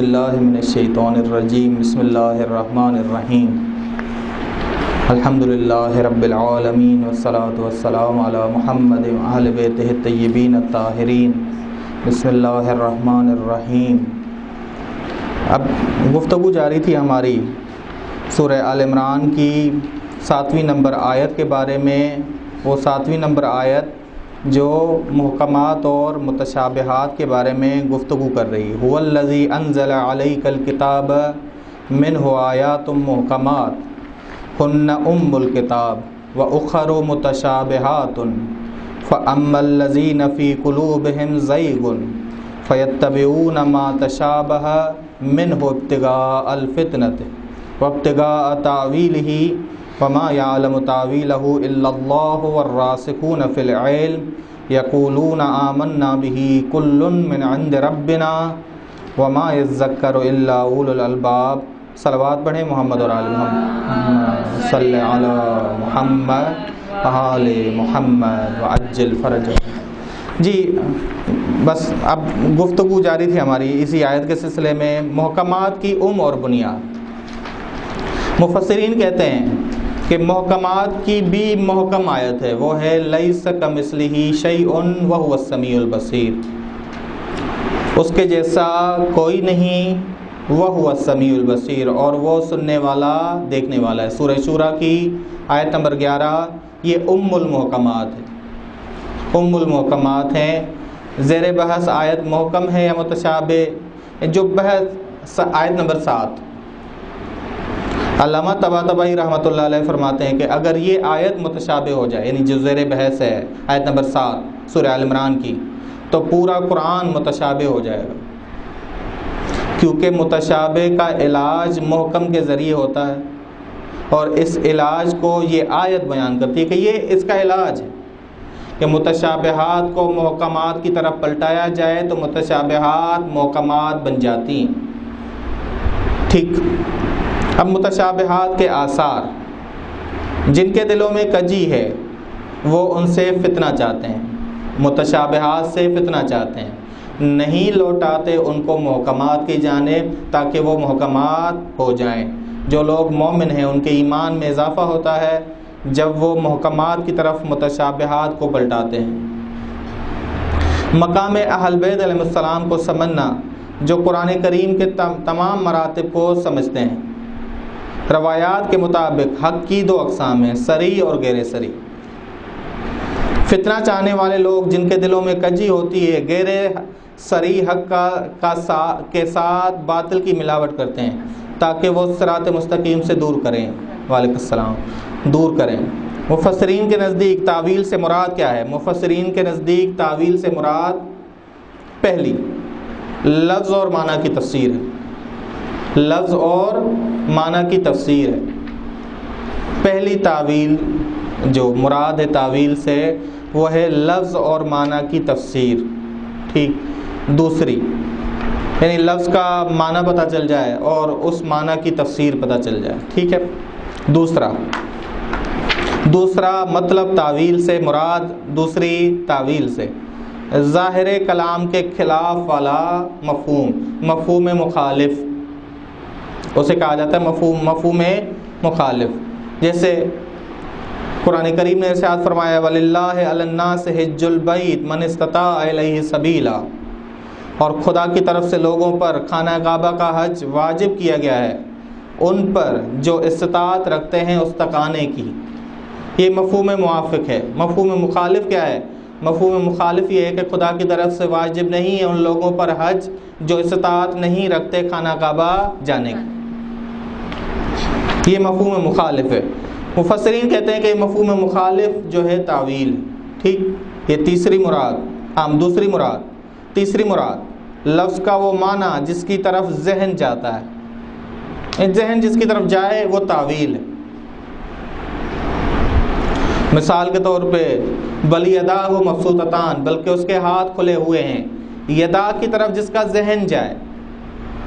اللہ من الشیطان الرجیم بسم اللہ الرحمن الرحیم الحمدللہ رب العالمین والصلاة والسلام علی محمد وآل بیتہ الطیبین الطاہرین بسم اللہ الرحمن الرحیم۔ اب گفتگو جاری تھی ہماری سورہ آل عمران کی 7ویں نمبر آیت کے بارے میں۔ وہ 7ویں نمبر آیت جو محکمات اور متشابہات کے بارے میں گفتگو کر رہی ہے۔ هو الذی انزل علیک الکتاب منہ آیات محکمات ہن ام الکتاب واخر متشابہات فاما الذین فی قلوبہم زیغ فیتبعون ما تشابہ منہ ابتغاء الفتنۃ وابتغاء تأویلہ وما يعلم تأويله إلا الله والراسخون في العلم يقولون آمنا به كل من عند ربنا وما يذكر إلا أولو الألباب۔ صلوات پڑھیں محمد اور آل محمد، صلی علی محمد آل محمد وعجل فرجہ۔ جی بس اب گفتگو جاری تھی ہماری اسی آیت کے سلسلے میں، محکمات کی اور بنیاد۔ مفسرین کہتے ہیں کہ محکمات کی بھی محکم آیت ہے، وہ ہے لیس کمثلہ شیء وہو السمیع البصیر، اس کے جیسا کوئی نہیں، وہو السمیع البصیر، اور وہ سننے والا دیکھنے والا ہے۔ سورہ شورى کی آیت نمبر 11 یہ ام المحکمات ہے، ام المحکمات ہیں۔ زیر بحث آیت محکم ہے یا متشابہ، جو بحث آیت نمبر 7۔ علامہ طباطبائی رحمۃ اللہ علیہ فرماتے ہیں کہ اگر یہ آیت متشابہ ہو جائے، یعنی جو زیر بحث ہے آیت نمبر 7 سورہ آل عمران کی، تو پورا قرآن متشابہ ہو جائے گا، کیونکہ متشابہ کا علاج محکم کے ذریعے ہوتا ہے، اور اس علاج کو یہ آیت بیان کرتی ہے کہ یہ اس کا علاج ہے کہ متشابہات کو محکمات کی طرف پلٹایا جائے تو متشابہات محکمات بن جاتی ہیں۔ ٹھیک، اب متشابہات کے آثار، جن کے دلوں میں کجی ہے وہ ان سے فتنہ چاہتے ہیں، متشابہات سے فتنہ چاہتے ہیں، نہیں لوٹاتے ان کو محکمات کی جانب تاکہ وہ محکمات ہو جائیں۔ جو لوگ مومن ہیں ان کے ایمان میں اضافہ ہوتا ہے جب وہ محکمات کی طرف متشابہات کو پلٹاتے ہیں۔ مقام اہل بیت علیہ السلام کو سمجھنا، جو قرآن کریم کے تمام مراتب کو سمجھتے ہیں۔ روایات کے مطابق حق کی 2 اقسام ہیں، صریح اور غیر صریح۔ فتنہ چاہنے والے لوگ جن کے دلوں میں کجی ہوتی ہے، غیر صریح حق کے ساتھ باطل کی ملاوٹ کرتے ہیں تاکہ وہ صراط مستقیم سے دور کریں، وعلیکم السلام، دور کریں۔ مفسرین کے نزدیک تاویل سے مراد کیا ہے؟ مفسرین کے نزدیک تاویل سے مراد پہلی لفظ اور معنی کی تفسیر ہے، لفظ اور معنی کی تفسیر ہے۔ پہلی تعویل جو مراد ہے تعویل سے وہ ہے لفظ اور معنی کی تفسیر، ٹھیک۔ دوسری یعنی لفظ کا معنی پتہ چل جائے اور اس معنی کی تفسیر پتہ چل جائے، ٹھیک ہے۔ دوسرا مطلب تعویل سے مراد دوسری تعویل سے ظاہر کلام کے خلاف والا مفہوم مخالف، اسے کہا جاتا ہے مفہوم مخالف۔ جیسے قرآن کریم نے ارشاد فرمایا وَلِلَّهِ عَلَى النَّاسِ حِجُّ الْبَيْتِ مَنِ اسْتَطَاعَ إِلَيْهِ سَبِيلًا، اور خدا کی طرف سے لوگوں پر خانہ کعبہ کا حج واجب کیا گیا ہے ان پر جو استطاعت رکھتے ہیں اس تک آنے کی۔ یہ مفہوم موافق ہے۔ مفہوم مخالف کیا ہے؟ مفہوم مخالف یہ ہے کہ خدا کی طرف سے واجب نہیں ہے ان لوگوں پر حج جو استطاعت نہیں رکھتے خانہ کعبہ جانے کی، یہ مفہوم مخالف ہے۔ مفسرین کہتے ہیں کہ یہ مفہوم مخالف جو ہے تعویل، ٹھیک۔ یہ تیسری مراد تیسری مراد لفظ کا وہ معنی جس کی طرف ذہن جاتا ہے، ذہن جس کی طرف جائے وہ تعویل ہے۔ مثال کے طور پہ بل یداہ مبسوطتان، بلکہ اس کے ہاتھ کھلے ہوئے ہیں، یدا کی طرف جس کا ذہن جائے۔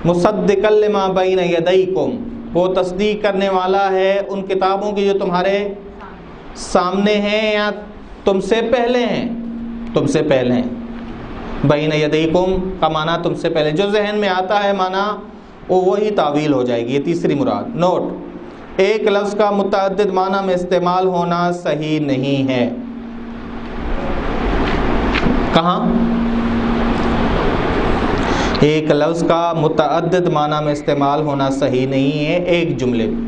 مصدقا لما بین یدیکم، وہ تصدیق کرنے والا ہے ان کتابوں کی جو تمہارے سامنے ہیں یا تم سے پہلے ہیں، بین یدیکم کا معنی تم سے پہلے جو ذہن میں آتا ہے معنی وہی تعویل ہو جائے گی. یہ تیسری مراد. نوٹ: ایک لفظ کا متعدد معنی میں استعمال ہونا صحیح نہیں ہے. کہاں؟ ایک لفظ کا متعدد معنی میں استعمال ہونا صحیح نہیں ہے ایک جملے میں.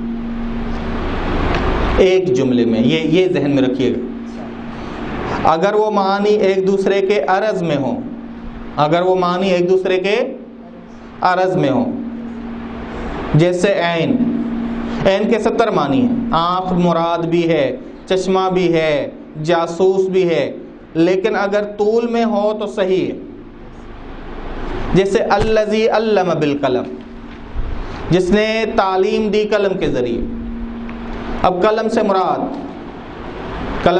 ایک جملے میں یہ ذہن میں رکھیے گا. اگر وہ معنی ایک دوسرے کے عرض میں ہوں، اگر وہ معنی ایک دوسرے کے عرض میں ہوں، جیسے عین. عین کے 70 معنی ہیں. آنکھ مراد بھی ہے، چشمہ بھی ہے، جاسوس بھی ہے، لیکن اگر طول میں ہو تو صحیح ہے. جیسے الذی علم بالقلم، جس نے تعلیم دی قلم کے ذریعے. اب قلم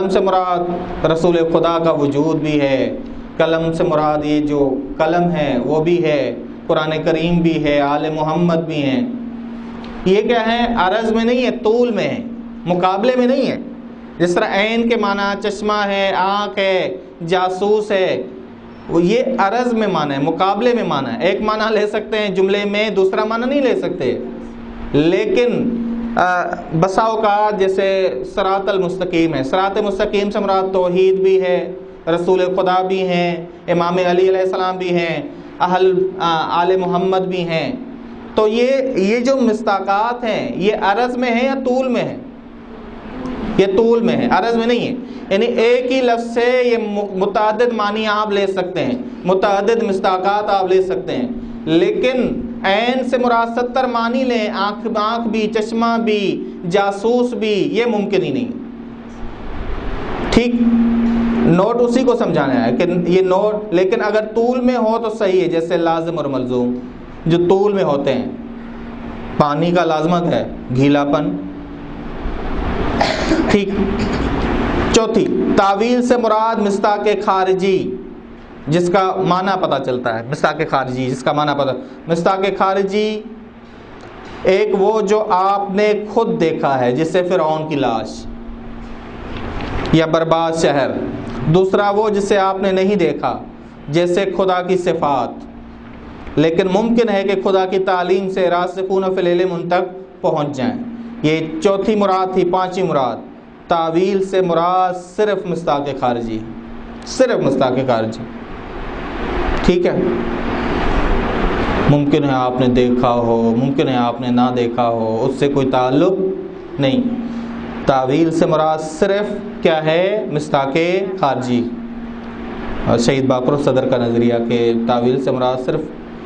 سے مراد رسول خدا کا وجود بھی ہے. قلم سے مراد یہ جو قلم ہے وہ بھی ہے، قرآن کریم بھی ہے، آل محمد بھی ہیں. یہ کیا ہے؟ عرض میں نہیں ہے، طول میں ہے، مقابلے میں نہیں ہے. جس طرح عین کے معنی چشمہ ہے، آنکھ ہے، جاسوس ہے، وہ یہ عرض میں معنی ہے، مقابلے میں معنی ہے. ایک معنی لے سکتے ہیں جملے میں، دوسرا معنی نہیں لے سکتے. لیکن بسا اوقات جیسے صراط المستقیم ہے، صراط مستقیم سے مراد توحید بھی ہے، رسول خدا بھی ہیں، امام علی علیہ السلام بھی ہیں، آل محمد بھی ہیں. تو یہ جو مصداقات ہیں یہ عرض میں ہیں یا طول میں ہیں؟ یہ طول میں ہے، عرض میں نہیں ہے. یعنی ایک ہی لفظ سے یہ متعدد معنی آپ لے سکتے ہیں، متعدد مصداقات آپ لے سکتے ہیں. لیکن عین سے مراد 70 معنی لیں، آنکھ بھی، چشمہ بھی، جاسوس بھی، یہ ممکن ہی نہیں. ٹھیک؟ نوٹ اسی کو سمجھانا ہے کہ یہ نوٹ. لیکن اگر طول میں ہو تو صحیح ہے، جیسے لازم اور ملزوم جو طول میں ہوتے ہیں. پانی کا لازمت ہے گھیلا پن. ٹھیک. چوتھی، تعویل سے مراد مصداق خارجی جس کا معنی پتہ چلتا ہے. مصداق خارجی جس کا معنی پتہ. مصداق خارجی ایک وہ جو آپ نے خود دیکھا ہے، جسے فرعون کی لاش یا برباد شہر. دوسرا وہ جسے آپ نے نہیں دیکھا، جیسے خدا کی صفات، لیکن ممکن ہے کہ خدا کی تعلیم سے راسخون فی العلم ان تک پہنچ جائیں. یہ چوتھی مراد تھی. پانچویں مراد، تعویل سے مراد صرف مصداق خارجی، صرف مصداق خارجی. ٹھیک ہے؟ ممکن ہے آپ نے دیکھا ہو، ممکن ہے آپ نے نہ دیکھا ہو، اس سے کوئی تعلق نہیں. تعویل سے مراد صرف کیا ہے؟ مصداق خارجی. اور شہید باقر صدر کا نظریہ کہ تعویل سے مراد صرف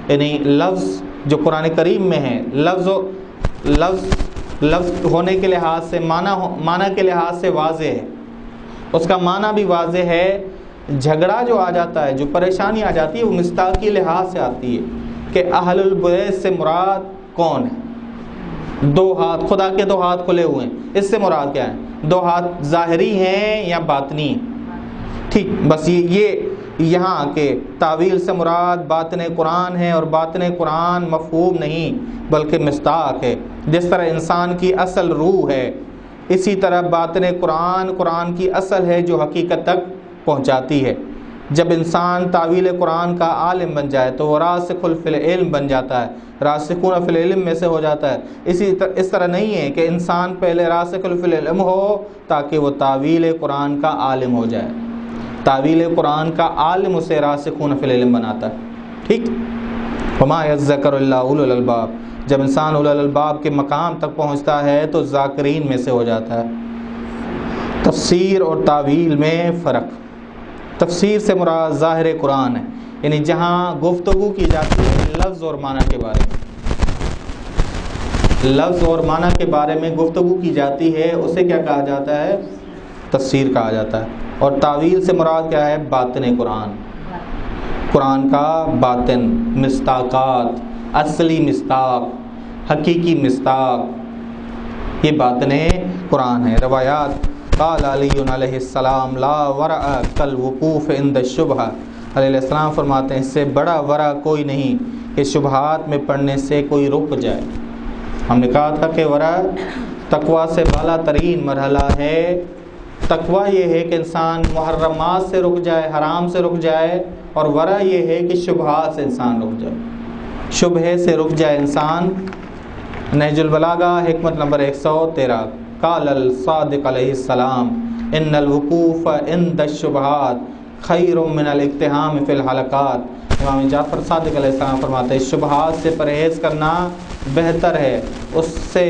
یعنی لفظ جو قرآن کریم میں ہے، لفظ ہونے کے لحاظ سے، معنی کے لحاظ سے واضح ہے، اس کا معنی بھی واضح ہے. جھگڑا جو آ جاتا ہے، جو پریشانی آ جاتی ہے، وہ مصداقی لحاظ سے آتی ہے کہ اہل البیت سے مراد کون ہے. 2 ہاتھ، خدا کے 2 ہاتھ کھلے ہوئے ہیں، اس سے مراد کیا ہے؟ 2 ہاتھ ظاہری ہیں یا باطنی ہیں. ٹھیک. بس یہ یہاں کے تعویل سے مراد باطن قرآن ہے، اور باطن قرآن مفہوم نہیں بلکہ مصداق ہے. جس طرح انسان کی اصل روح ہے، اسی طرح باطن قرآن کی اصل ہے جو حقیقت تک پہنچاتی ہے. جب انسان تعویل قرآن کا عالم بن جائے تو وہ راسخ فی العلم بن جاتا ہے، راسخون فی العلم میں سے ہو جاتا ہے. اس طرح نہیں ہے کہ انسان پہلے راسخ فی العلم ہو تاکہ وہ تعویل قرآن کا عالم ہو جائے. تعویل قرآن کا عالم اسے راسخون فی العلم بناتا ہے. ٹھیک. وما یذکر الا اولو الالباب. جب انسان اولو الالباب کے مقام تک پہنچتا ہے تو ذاکرین میں سے ہو جاتا ہے. تفسیر اور تعویل میں فرق. تفسیر سے مراد ظاہر قرآن ہے، یعنی جہاں گفتگو کی جاتی ہے لفظ اور معنی کے بارے میں، لفظ اور معنی کے بارے میں گفتگو کی جاتی ہے، اسے کیا کہا جاتا ہے؟ تفسیر کہا جاتا ہے. اور تعویل سے مراد کیا ہے؟ باطن قرآن، قرآن کا باطن، مصداقات، اصلی مصداق، حقیقی مصداق، یہ باطن قرآن ہے. روایات: قال علی علیہ السلام لا ورع کالوقوف عند الشبہہ. علیہ السلام فرماتے ہیں اس سے بڑا ورع کوئی نہیں کہ شبہات میں پڑنے سے کوئی رک جائے. ہم نے کہا تھا کہ ورع تقویٰ سے بالا ترین مرحلہ ہے تقویٰ یہ ہے کہ انسان محرمات سے رک جائے، حرام سے رک جائے، اور ورع یہ ہے کہ شبہات سے انسان رک جائے، شبہے سے رک جائے انسان۔ نہج البلاغہ حکمت نمبر 113، قال الصادق علیہ السلام ان الوقوف عند الشبہات خیر من الاقتحام فی الحلقات۔ امام جعفر صادق علیہ السلام فرماتے ہیں شبہات سے پرہیز کرنا بہتر ہے اس سے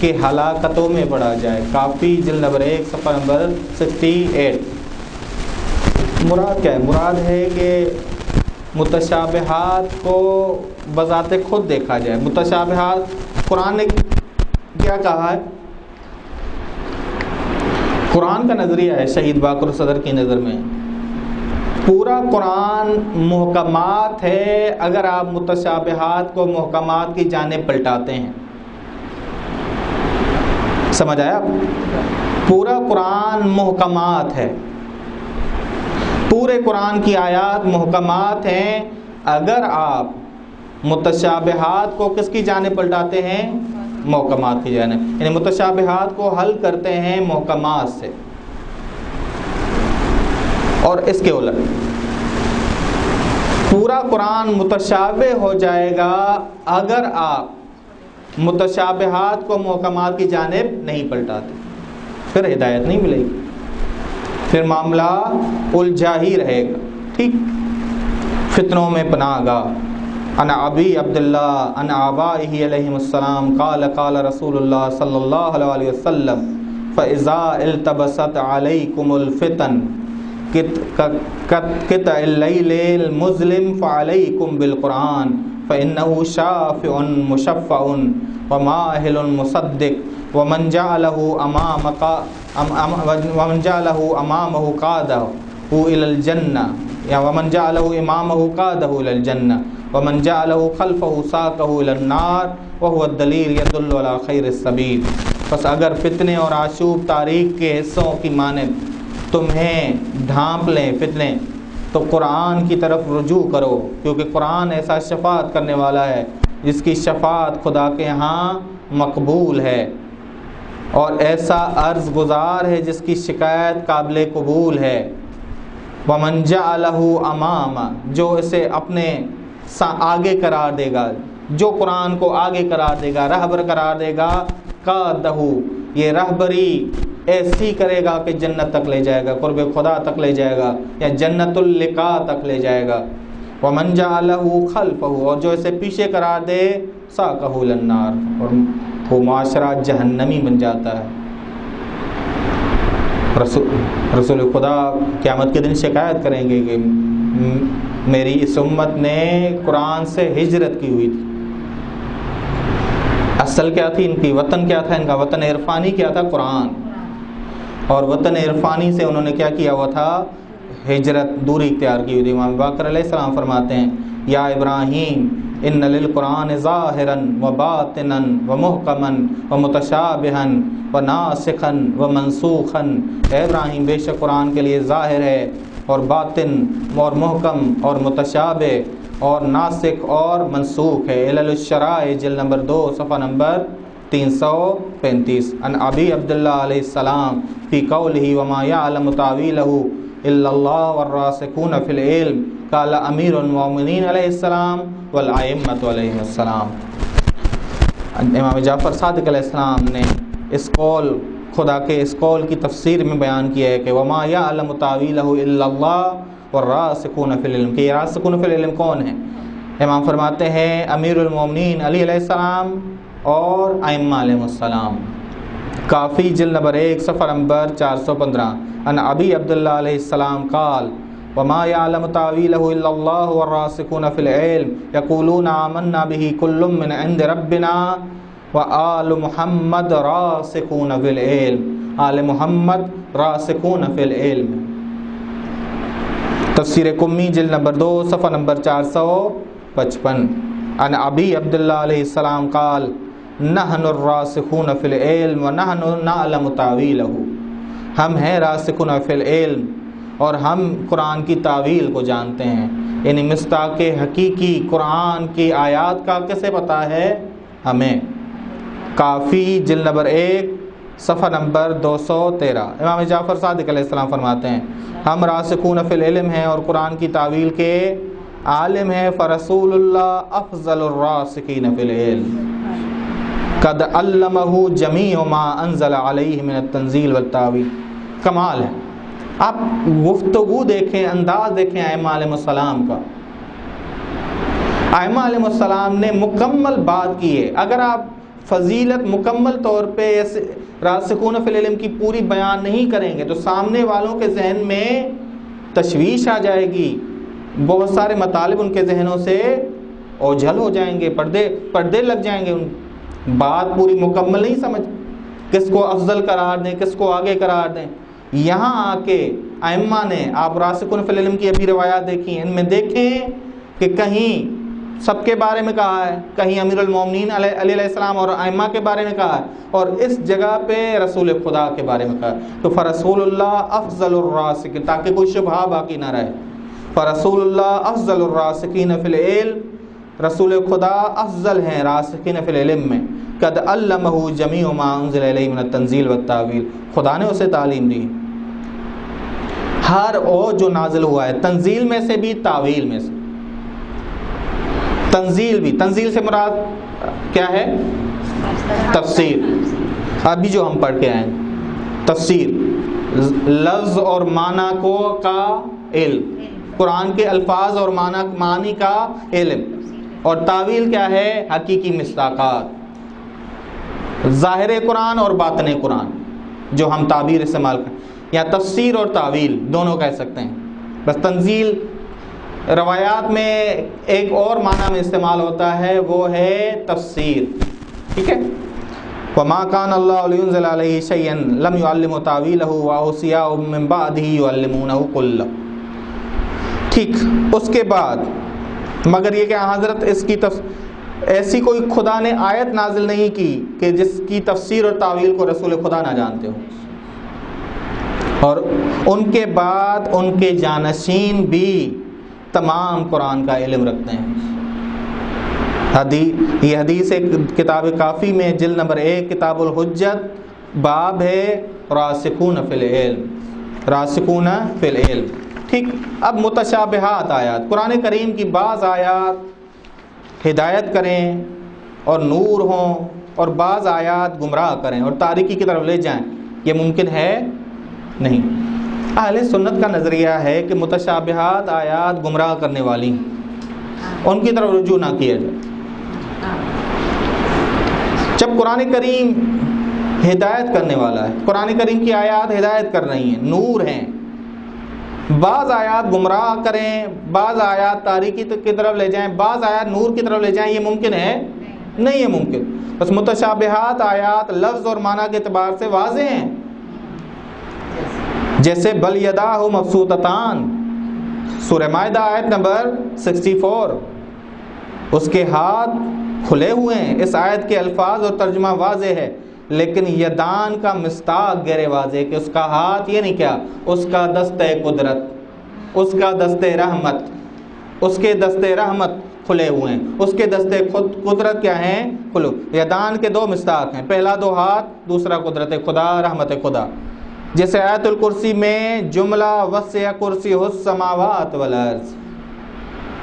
کہ ہلاکتوں میں پڑا جائے۔ کافی جلد نمبر 1 صفحہ نمبر 68۔ مراد کیا ہے؟ مراد ہے کہ متشابہات کو بذات خود دیکھا جائے۔ متشابہات قرآن نے کیا کہا ہے؟ قرآن کا نظریہ ہے شہید باقر صدر کی نظر میں پورا قرآن محکمات ہے اگر آپ متشابہات کو محکمات کی جانب پلٹاتے ہیں۔ سمجھ آیا؟ پورا قرآن محکمات ہے، پورے قرآن کی آیات محکمات ہیں، اگر آپ متشابہات کو کس کی جانب پلٹاتے ہیں؟ محکمات کی جانب، یعنی متشابہات کو حل کرتے ہیں محکمات سے۔ اور اس کے الٹ پورا قرآن متشابہ ہو جائے گا اگر آپ متشابہات کو محکمات کی جانب نہیں پلٹاتے، پھر ہدایت نہیں ملے گی، پھر معاملہ الجھا ہی رہے گا، ٹھیک، فتنوں میں پناہ گاہ۔ عن ابی عبداللہ عن آبائہ علیہم السلام قال قال رسول اللہ صلی اللہ علیہ وسلم فَإِذَا الْتَبَسَتْ عَلَيْكُمُ الْفِتَنُ قطع اللیل المظلم فعلیکم بالقرآن فإنه شافع مشفع وماہل مصدق ومن جعله امامه قادہ إلى الجنة یا ومن جعله امامه قادہ إلى الجنة ومن جعله خلفه ساقه إلى النار وهو الدلیل يدل على خیر السبیل۔ پس اگر فتنے اور آشوب تاریخ کے حصوں کی مانند تمہیں ڈھانپ لیں فتنے تو قرآن کی طرف رجوع کرو، کیونکہ قرآن ایسا شفاعت کرنے والا ہے جس کی شفاعت خدا کے ہاں مقبول ہے، اور ایسا عرض گزار ہے جس کی شکایت قابل قبول ہے۔ وَمَنْ جَعَلَهُ أَمَامَ، جو اسے اپنے آگے قرار دے گا، جو قرآن کو آگے قرار دے گا، رہبر قرار دے گا، قَادَهُ، یہ رہبری ایسی کرے گا کہ جنت تک لے جائے گا، قرب خدا تک لے جائے گا، یا جنت اللقاء تک لے جائے گا۔ وَمَنْ جَعَلَهُ خَلْفَهُ، اور جو اسے پیچھے قرار دے، سَاقَهُ إِلَى النَّارِ، اور وہ معاشرہ جہنمی بن جاتا ہے۔ رسول خدا قیامت کے دن شکایت کریں گے کہ میری اس امت نے قرآن سے ہجرت کی ہوئی تھی۔ اصل کیا تھی ان کی؟ وطن کیا تھا ان کا؟ وطن عرفانی کیا تھا؟ قرآن۔ اور وطن عرفانی سے انہوں نے کیا کیا ہوا تھا؟ ہجرت، دوری اختیار کی ہوئی تھی۔ امام باقر علیہ السلام فرماتے ہیں یا ابراہیم ان للقرآن ظاہرا و باطنا و محکما و متشابہا و ناسخا و منسوخا، اے ابراہیم بے شک قرآن کے لیے ظاہر ہے اور باطن اور محکم اور متشابہ اور ناسخ اور منسوخ ہے۔ علل الشرائع جلد نمبر 2 صفحہ نمبر 335۔ عن ابی عبداللہ علیہ السلام فی قولہ وما یعلم تاویلہ الا اللہ والراسخون فی العلم قال امیر المومنین علیہ السلام والائمۃ علیہ السلام۔ امام جعفر صادق علیہ السلام نے اس قول، خدا کے اس قول کی تفسیر میں بیان کیا ہے کہ وما یعلم تاویلہ الا اللہ والراسخون فی العلم، کہ یہ راسخون فی العلم کون ہیں؟ امام فرماتے ہیں امیر المومنین علی علیہ السلام اور ائمہ علیہ السلام۔ کافی جلد نمبر 1 صفحہ نمبر 415۔ ان ابی عبداللہ علیہ السلام قال وما يعلم تاويله الا الله والراسخون في العلم يقولون آمنا به كل من عند ربنا وآل محمد راسخون في العلم، آل محمد راسخون في العلم۔ تفسیر قمی جلد نمبر 2 صفحہ نمبر 455۔ ان ابی عبداللہ علیہ السلام قال نحن الراسخون فی العلم ونحن نعلم تاویلہ، ہم ہیں راسخون فی العلم اور ہم قرآن کی تعویل کو جانتے ہیں، یعنی مصداق حقیقی قرآن کی آیات کا کیسے پتہ ہے؟ ہمیں۔ کافی جلد نمبر 1 صفحہ نمبر 213. امام جعفر صادق علیہ السلام فرماتے ہیں ہم راسخون فی العلم ہیں اور قرآن کی تعویل کے عالم ہیں. فرسول اللہ افضل الراسخین فی العلم قد علمہ جمیع ما انزل علیہ من التنزیل والتعویل. کمال ہے. آپ گفتگو دیکھیں، انداز دیکھیں ائمہ علیہ السلام کا. ائمہ علیہ السلام نے مکمل بات کی ہے. اگر آپ فضیلت مکمل طور پہ راسخون فی العلم کی پوری بیان نہیں کریں گے تو سامنے والوں کے ذہن میں تشویش آ جائے گی، بہت سارے مطالب ان کے ذہنوں سے اوجھل ہو جائیں گے، پردے لگ جائیں گے. بات پوری مکمل نہیں سمجھ، کس کو افضل قرار دیں، کس کو آگے قرار دیں. یہاں آ کے ائمہ نے، آپ راسخون فی العلم کی ابھی روایات دیکھی ہیں، ان میں دیکھیں کہ کہیں سب کے بارے میں کہا ہے، کہیں امیر المومنین علیہ السلام اور ائمہ کے بارے میں کہا ہے، اور اس جگہ پہ رسول خدا کے بارے میں کہا ہے. تو فرسول اللہ افضل الراسخین، تاکہ کوئی شبہ باقی نہ رہے. فرسول اللہ افضل الراسخین فی العلم، رسول خدا افضل ہیں راسخین فی العلم میں. قد علمہ جمیع ما انزل الیہ من التنزیل والتعویل، خدا نے اسے تعلیم دی ہر وہ جو نازل ہوا ہے، تنزیل میں سے بھی، تعویل میں سے. تنزیل بھی، تنزیل سے مراد کیا ہے؟ تفسیر. ابھی جو ہم پڑھ کے آئے ہیں تفسیر، لفظ اور معنی کو کا علم، قرآن کے الفاظ اور معنی کا علم. اور تعویل کیا ہے؟ حقیقی مصداقات، ظاہر قرآن اور باطن قرآن جو ہم تعبیر استعمال کریں، یا تفسیر اور تعویل دونوں کہہ سکتے ہیں. بس تنزیل روایات میں ایک اور معنی میں استعمال ہوتا ہے، وہ ہے تفسیر. ٹھیک ہے. وَمَا كَانَ اللَّهُ لِيُنزِلَ عَلَيْهِ شَيْئًا لَمْ يُعَلِّمْ تَعْوِيلَهُ وَأَوْصِيَاءُ مِن بَعْدِهِ يُعَلِّمُونَهُ كُلَّ. ٹھیک. اس کے بعد مگر یہ کہ حضرت اس کی ایسی کوئی خدا نے آیت نازل نہیں کی کہ جس کی تفسیر اور تعویل کو رسول خدا نہ جانتے ہو، اور ان کے بعد ان کے جانشین بھی تمام قرآن کا علم رکھتے ہیں. یہ حدیث ایک کتاب کافی میں جلد نمبر 1 کتاب الحجت باب ہے راسخون فی العلم، راسخون فی العلم. ٹھیک. اب متشابہات آیات، قرآن کریم کی بعض آیات ہدایت کریں اور نور ہوں، اور بعض آیات گمراہ کریں اور تاریکی کی طرف لے جائیں، یہ ممکن ہے نہیں. اہل سنت کا نظریہ ہے کہ متشابہات آیات گمراہ کرنے والی ہیں، ان کی طرف رجوع نہ کیا جائے. جب قرآن کریم ہدایت کرنے والا ہے، قرآن کریم کی آیات ہدایت کر رہی ہیں، نور ہیں، بعض آیات گمراہ کریں، بعض آیات تاریکی کی طرف لے جائیں، بعض آیات نور کی طرف لے جائیں، یہ ممکن ہے نہیں ہے ممکن. بس متشابہات آیات لفظ اور معنی کے اعتبار سے واضح ہیں، جیسے بل یداہ مبسوطتان، سورہ مائدہ آیت نمبر 64، اس کے ہاتھ کھلے ہوئے ہیں. اس آیت کے الفاظ اور ترجمہ واضح ہے، لیکن یدان کا مصداق غیر واضح کہ اس کا ہاتھ، یہ نہیں کیا، اس کا دست قدرت، اس کا دست رحمت، اس کے دست رحمت کھلے ہوئے ہیں، اس کے دست قدرت کیا ہیں؟ کھلو. یدان کے 2 مصداق ہیں، پہلا 2 ہاتھ، دوسرا قدرت خدا، رحمت خدا. جیسے آیت الکرسی میں جملہ وسع کرسی السماوات والارض،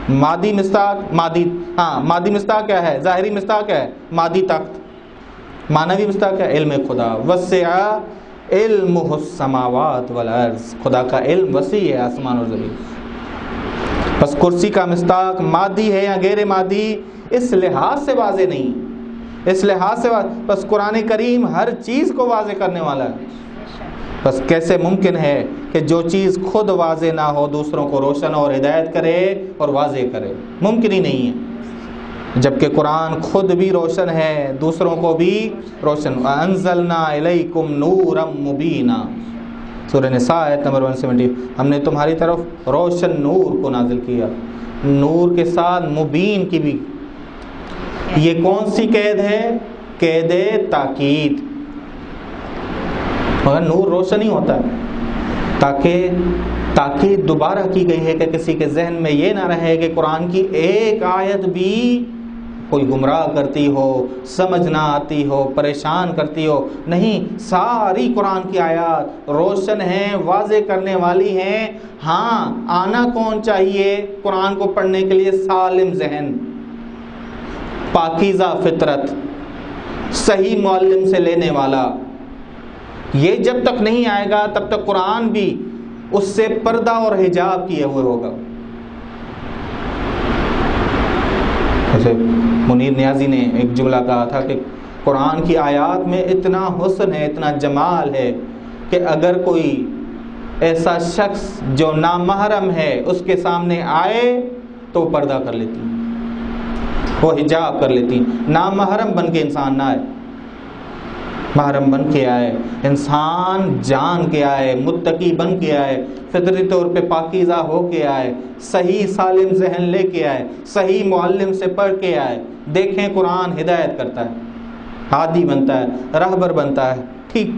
مادی مصداق، مادی مصداق کیا ہے؟ ظاہری مصداق کیا ہے؟ مادی تخت. معنوی مصداق ہے علم خدا، وسع علمہ السماوات والارض، خدا کا علم وسیع ہے آسمان اور زمین. بس کرسی کا مصداق مادی ہے یا غیر مادی اس لحاظ سے واضح نہیں، اس لحاظ سے بس قرآن کریم ہر چیز کو واضح کرنے والا ہے. بس کیسے ممکن ہے کہ جو چیز خود واضح نہ ہو دوسروں کو روشن اور ہدایت کرے اور واضح کرے؟ ممکن ہی نہیں ہے. جبکہ قرآن خود بھی روشن ہے، دوسروں کو بھی روشن. انزلنا الیکم نورا مبینا، سورہ نساء آیت نمبر 170، ہم نے تمہاری طرف روشن نور کو نازل کیا. نور کے ساتھ مبین کی بھی. یہ کون سی قید ہے؟ قید تاکید. مگر نور روشن ہی ہوتا ہے تاکہ دوبارہ کی گئی ہے کہ کسی کے ذہن میں یہ نہ رہے کہ قرآن کی ایک آیت بھی کوئی گمراہ کرتی ہو، سمجھ نہ آتی ہو، پریشان کرتی ہو، نہیں، ساری قرآن کی آیات روشن ہیں، واضح کرنے والی ہیں۔ ہاں، آنا کون چاہیے قرآن کو پڑھنے کے لیے؟ سالم ذہن، پاکیزہ فطرت، صحیح معلم سے لینے والا۔ یہ جب تک نہیں آئے گا تب تک قرآن بھی اس سے پردہ اور حجاب کیے ہوئے ہوگا۔ جیسے منیر نیازی نے ایک جملہ کہا تھا کہ قرآن کی آیات میں اتنا حسن ہے، اتنا جمال ہے کہ اگر کوئی ایسا شخص جو نامحرم ہے اس کے سامنے آئے تو وہ پردہ کر لیتی، وہ حجاب کر لیتی۔ نامحرم بن کے انسان نہ آئے، محرم بن کے آئے، انسان جان کے آئے، متقی بن کے آئے، فطری طور پہ پاکیزہ ہو کے آئے، صحیح سالم ذہن لے کے آئے، صحیح معلم سے پڑھ کے آئے۔ دیکھیں قرآن ہدایت کرتا ہے، ہادی بنتا ہے، رہبر بنتا ہے۔ ٹھیک،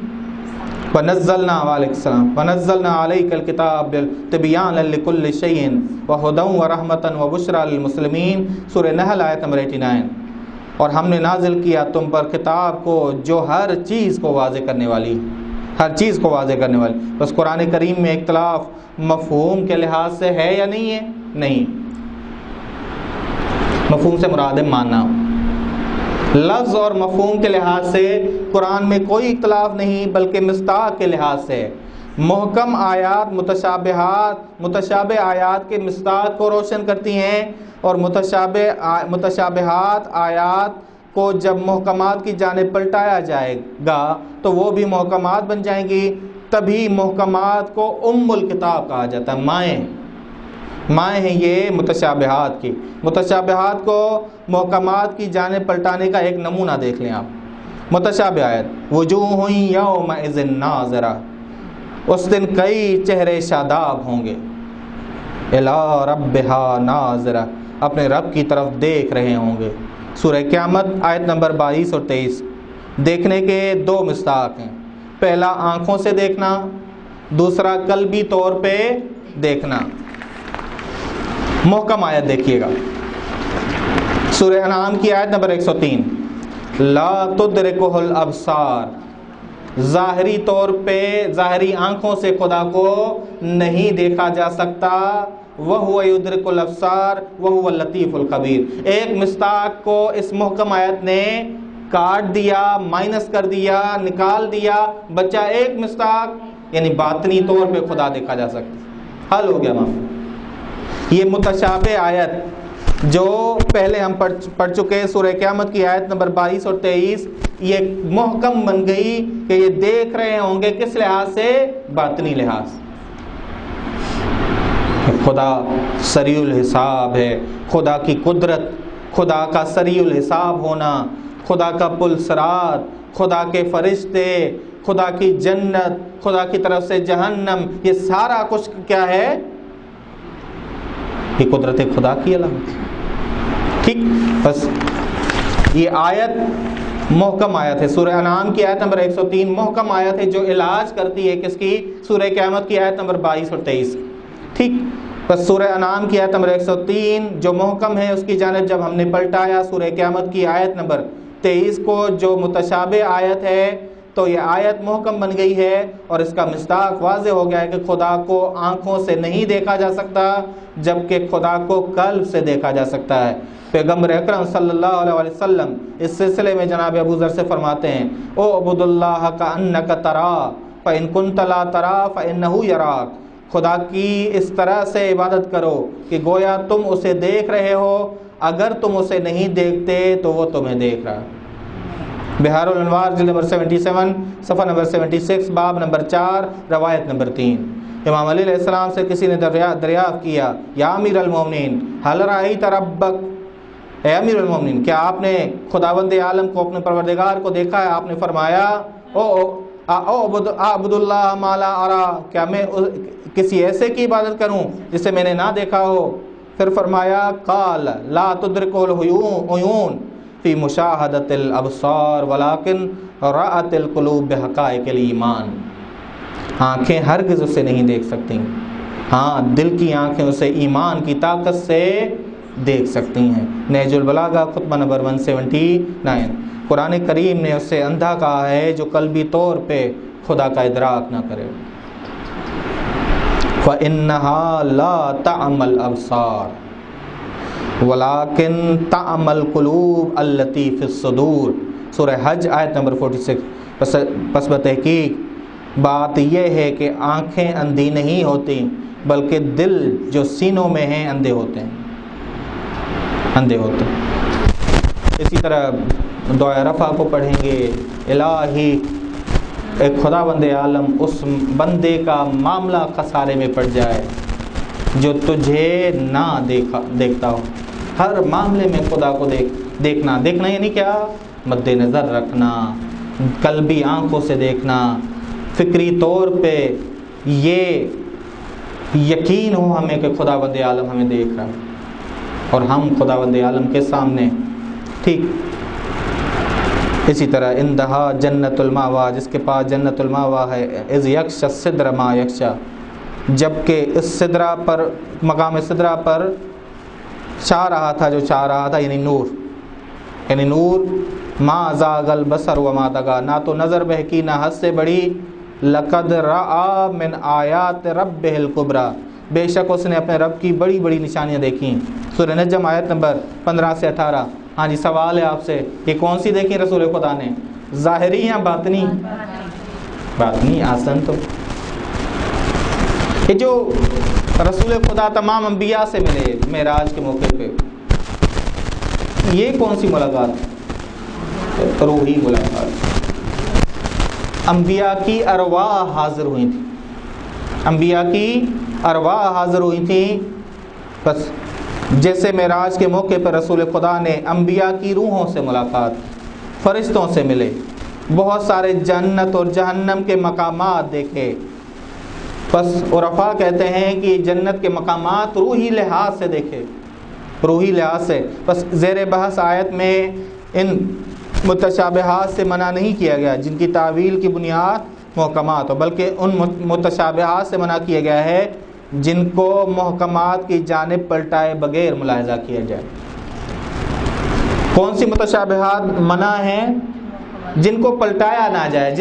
وَنَزَّلْنَا عَلَيْكَ السلام وَنَزَّلْنَا عَلَيْكَ الْكِتَابَ تِبْيَانًا لِكُلِّ شَيْءٍ وَهُدًى وَرَحْمَةً وَبُشْرَىٰ لِلْمُسْلِمِينَ، سورہ نحل آیت نمبر 89۔ اور ہم نے نازل کیا تم پر کتاب کو جو ہر چیز کو واضح کرنے والی، ہر چیز کو واضح کرنے والی۔ بس قرآن کریم میں اختلاف مفہوم کے لحاظ سے ہے یا نہیں ہے؟ نہیں، مفہوم سے مراد ہے ماننا۔ لفظ اور مفہوم کے لحاظ سے قرآن میں کوئی اختلاف نہیں، بلکہ مصداق کے لحاظ سے محکم آیات متشابہ آیات کے مصداق کو روشن کرتی ہیں، اور متشابہات آیات کو جب محکمات کی جانب پلٹایا جائے گا تو وہ بھی محکمات بن جائیں گی۔ تبھی محکمات کو ام الکتاب کہا جاتا ہے، مائیں ہیں یہ متشابہات کی۔ متشابہات کو محکمات کی جانب پلٹانے کا ایک نمونہ دیکھ لیں آپ۔ متشابہ آیت، وجوہ یومئذ ناظرہ، اس دن کئی چہرے شاداب ہوں گے، الی ربہا ناظرہ، اپنے رب کی طرف دیکھ رہے ہوں گے۔ سورہ قیامت آیت نمبر 22 اور 23۔ دیکھنے کے دو مصداق ہیں، پہلا آنکھوں سے دیکھنا، دوسرا قلبی طور پہ دیکھنا۔ محکم آیت دیکھیے گا، سورہ انعام کی آیت نمبر 103، لا تدرکہ الابصار، ظاہری طور پہ ظاہری آنکھوں سے خدا کو نہیں دیکھا جا سکتا، وَهُوَ يُدْرِكُ الْأَبْصَارَ وَهُوَ اللَّطِيفُ الْخَبِيرُ۔ ایک مصداق کو اس محکم آیت نے کاٹ دیا، مائنس کر دیا، نکال دیا، بچہ ایک مصداق، یعنی باطنی طور پہ خدا دیکھا جا سکتا۔ حل ہو گیا معاملہ۔ یہ متشابہ آیت جو پہلے ہم پڑھ چکے سورہ قیامت کی آیت نمبر 22 اور 23، یہ محکم بن گئی کہ یہ دیکھ رہے ہوں گے کس لحاظ سے؟ باطنی لحاظ۔ خدا سریع الحساب ہے، خدا کی قدرت، خدا کا سریع الحساب ہونا، خدا کا پل صراط، خدا کے فرشتے، خدا کی جنت، خدا کی طرف سے جہنم، یہ سارا کچھ کیا ہے؟ یہ قدرت خدا کی علامت۔ ٹھیک، بس یہ آیت محکم آیت ہے، سورہ انعام کی آیت نمبر 103 محکم آیت ہے جو علاج کرتی ہے کس کی؟ سورہ قیامت کی آیت نمبر 22 اور 23۔ ٹھیک، بس سورہ انعام کی آیت نمبر 103 جو محکم ہے اس کی جانب جب ہم نے پلٹایا سورہ قیامت کی آیت نمبر 23 کو جو متشابہ آیت ہے، تو یہ آیت محکم بن گئی ہے اور اس کا مصداق واضح ہو گیا ہے کہ خدا کو آنکھوں سے نہیں دیکھا جا سکتا، جبکہ خدا کو قلب سے دیکھا جا سکتا ہے۔ پیغمبر اکرم صلی اللہ علیہ وسلم اس سلسلے میں جناب ابو ذر سے فرماتے ہیں، او عبد اللہ کأنک ترا فإن كنت لا ترى فإنه يراك، خدا کی اس طرح سے عبادت کرو کہ گویا تم اسے دیکھ رہے ہو، اگر تم اسے نہیں دیکھتے تو وہ تمہیں دیکھ رہا ہے۔ بہار الانوار جلد نمبر 77 صفحہ نمبر 76 باب نمبر 4 روایت نمبر 3۔ امام علی علیہ السلام سے کسی نے دریافت کیا، یا امیر المومنین حل رأیت ربک، اے امیر المومنین کیا آپ نے خداوند عالم کو، اپنے پروردگار کو دیکھا ہے؟ آپ نے فرمایا، اعبد اللہ ما لا ارا، کیا میں کسی ایسے کی عبادت کروں جسے میں نے نہ دیکھا ہو؟ پھر فرمایا، قال لا تدرک العیون فی مشاہدت الابصار ولکن رأت القلوب بحقائق الایمان، آنکھیں ہرگز اسے نہیں دیکھ سکتی، ہاں دل کی آنکھیں اسے ایمان کی طاقت سے دیکھ سکتی ہیں۔ نہج البلاغہ خطبہ نمبر 179۔ قرآن کریم نے اسے اندھا کہا ہے جو قلبی طور پہ خدا کا ادراک نہ کرے۔ فَإِنَّهَا لَا تَعْمَى الْأَبْصَارُ وَلَكِنْ تَعْمَى الْقُلُوبُ الَّتِي فِي الصُّدُورِ۔ سورہ حج آیت نمبر 46۔ پس بتحقیق بات یہ ہے کہ آنکھیں اندھی نہیں ہوتی بلکہ دل جو سینوں میں ہیں اندھے ہوتے ہیں، اندھے ہوتے ہیں۔ اسی طرح دعائے رفع کو پڑھیں گے، الہی ایک خدا بند عالم اس بندے کا معاملہ خسارے میں پڑ جائے جو تجھے نہ دیکھتا ہو۔ ہر معاملے میں خدا کو دیکھنا یعنی کیا؟ مد نظر رکھنا، قلبی آنکھوں سے دیکھنا، فکری طور پہ یہ یقین ہو ہمیں کہ خدا بند عالم ہمیں دیکھ رہا ہے اور ہم خدا بند عالم کے سامنے ٹھیک۔ اسی طرح اندہا جنت الماوا، جس کے پاس جنت الماوا ہے، اذ یکشا السدر ما یکشا، جبکہ اس سدرہ پر، مقام سدرہ پر چھا رہا تھا جو چھا رہا تھا، یعنی نور ما زاغ البصر وما طغی، نہ تو نظر بہکی نہ حد سے بڑی، لقد رأى من آیات ربہ الکبریٰ، بے شک اس نے اپنے رب کی بڑی بڑی نشانیاں دیکھیں۔ سورہ نجم آیت نمبر 15 سے 18۔ ہاں جی، سوال ہے آپ سے، یہ کون سی دیکھی رسول خدا نے، ظاہری یا باطنی؟ باطنی آسن تو یہ جو رسول خدا تمام انبیاء سے ملے معراج کے موقع پہ، یہ کون سی ملاقات؟ روحی ملاقات۔ انبیاء کی ارواح حاضر ہوئی تھی، انبیاء کی ارواح حاضر ہوئی تھیں۔ بس جیسے معراج کے موقع پر رسول خدا نے انبیاء کی روحوں سے ملاقات، فرشتوں سے ملے، بہت سارے جنت اور جہنم کے مقامات دیکھے۔ بس عرفاء کہتے ہیں کہ جنت کے مقامات روحی لحاظ سے دیکھے، روحی لحاظ سے۔ بس زیر بحث آیت میں ان متشابہات سے منع نہیں کیا گیا جن کی تعویل کی بنیاد محکمات ہو، بلکہ ان متشابہات سے منع کیا گیا ہے جن کو محکمات کی جانب پلٹائے بغیر ملاحظہ کیا جائے۔ کون سی متشابہات منع ہیں؟ جن کو پلٹایا نہ جائے،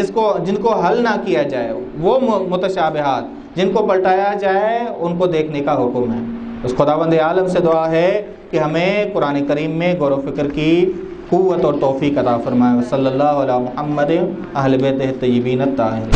جن کو حل نہ کیا جائے، وہ متشابہات۔ جن کو پلٹایا جائے ان کو دیکھنے کا حکم ہے۔ اس خداوند عالم سے دعا ہے کہ ہمیں قرآن کریم میں غور و فکر کی قوت اور توفیق عطا فرمائے۔ صلی اللہ علیہ محمد اہل بیتہ الطیبین الطاہرین۔